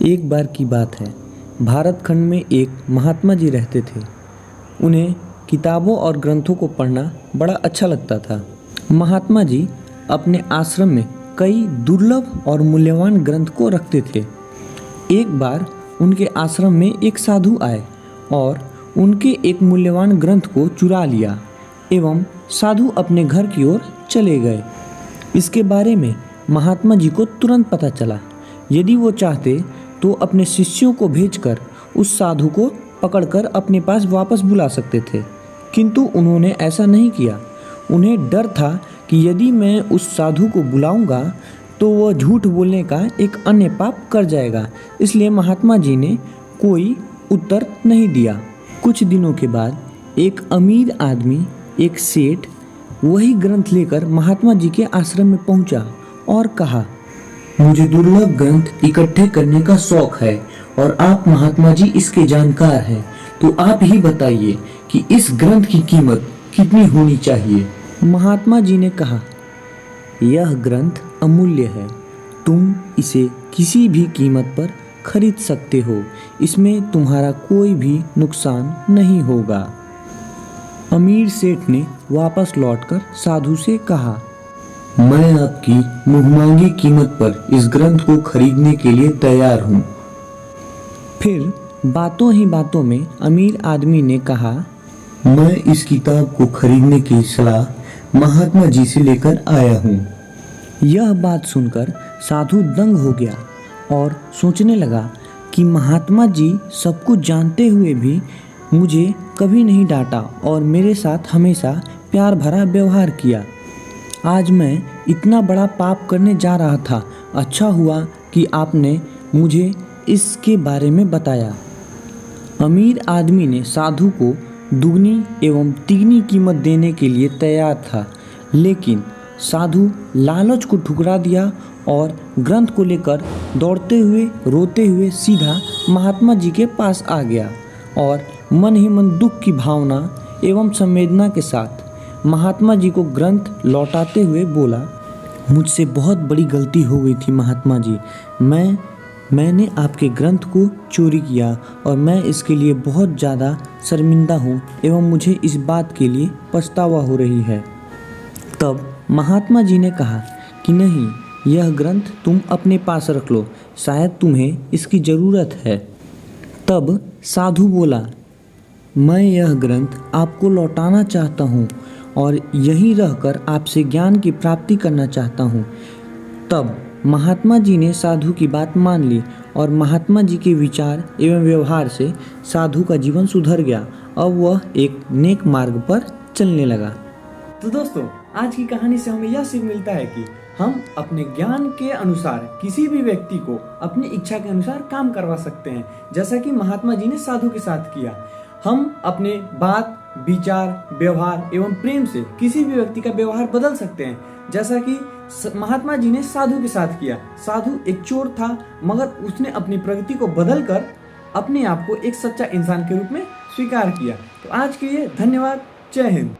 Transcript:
एक बार की बात है, भारत खंड में एक महात्मा जी रहते थे। उन्हें किताबों और ग्रंथों को पढ़ना बड़ा अच्छा लगता था। महात्मा जी अपने आश्रम में कई दुर्लभ और मूल्यवान ग्रंथ को रखते थे। एक बार उनके आश्रम में एक साधु आए और उनके एक मूल्यवान ग्रंथ को चुरा लिया एवं साधु अपने घर की ओर चले गए। इसके बारे में महात्मा जी को तुरंत पता चला। यदि वो चाहते तो अपने शिष्यों को भेजकर उस साधु को पकड़कर अपने पास वापस बुला सकते थे, किंतु उन्होंने ऐसा नहीं किया। उन्हें डर था कि यदि मैं उस साधु को बुलाऊंगा तो वह झूठ बोलने का एक अन्य पाप कर जाएगा। इसलिए महात्मा जी ने कोई उत्तर नहीं दिया। कुछ दिनों के बाद एक अमीर आदमी, एक सेठ, वही ग्रंथ लेकर महात्मा जी के आश्रम में पहुंचा और कहा, मुझे दुर्लभ ग्रंथ इकट्ठे करने का शौक है और आप महात्मा जी इसके जानकार हैं, तो आप ही बताइए कि इस ग्रंथ की कीमत कितनी होनी चाहिए। महात्मा जी ने कहा, यह ग्रंथ अमूल्य है, तुम इसे किसी भी कीमत पर खरीद सकते हो, इसमें तुम्हारा कोई भी नुकसान नहीं होगा। अमीर सेठ ने वापस लौटकर साधु से कहा, मैं आपकी मुहमांगी कीमत पर इस ग्रंथ को खरीदने के लिए तैयार हूँ। फिर बातों ही बातों में अमीर आदमी ने कहा, मैं इस किताब को खरीदने की सलाह महात्मा जी से लेकर आया हूँ। यह बात सुनकर साधु दंग हो गया और सोचने लगा कि महात्मा जी सब कुछ जानते हुए भी मुझे कभी नहीं डांटा और मेरे साथ हमेशा प्यार भरा व्यवहार किया। आज मैं इतना बड़ा पाप करने जा रहा था, अच्छा हुआ कि आपने मुझे इसके बारे में बताया। अमीर आदमी ने साधु को दुगनी एवं तिगनी कीमत देने के लिए तैयार था, लेकिन साधु लालच को ठुकरा दिया और ग्रंथ को लेकर दौड़ते हुए रोते हुए सीधा महात्मा जी के पास आ गया और मन ही मन दुख की भावना एवं संवेदना के साथ महात्मा जी को ग्रंथ लौटाते हुए बोला, मुझसे बहुत बड़ी गलती हो गई थी महात्मा जी। मैंने आपके ग्रंथ को चोरी किया और मैं इसके लिए बहुत ज़्यादा शर्मिंदा हूँ एवं मुझे इस बात के लिए पछतावा हो रही है। तब महात्मा जी ने कहा कि नहीं, यह ग्रंथ तुम अपने पास रख लो, शायद तुम्हें इसकी ज़रूरत है। तब साधु बोला, मैं यह ग्रंथ आपको लौटाना चाहता हूँ और यहीं रहकर आपसे ज्ञान की प्राप्ति करना चाहता हूँ। तब महात्मा जी ने साधु की बात मान ली और महात्मा जी के विचार एवं व्यवहार से साधु का जीवन सुधर गया। अब वह एक नेक मार्ग पर चलने लगा। तो दोस्तों, आज की कहानी से हमें यह सीख मिलता है कि हम अपने ज्ञान के अनुसार किसी भी व्यक्ति को अपनी इच्छा के अनुसार काम करवा सकते हैं, जैसा कि महात्मा जी ने साधु के साथ किया। हम अपने बात, विचार, व्यवहार एवं प्रेम से किसी भी व्यक्ति का व्यवहार बदल सकते हैं, जैसा कि महात्मा जी ने साधु के साथ किया। साधु एक चोर था, मगर उसने अपनी प्रगति को बदलकर अपने आप को एक सच्चा इंसान के रूप में स्वीकार किया। तो आज के लिए धन्यवाद। जय हिंद।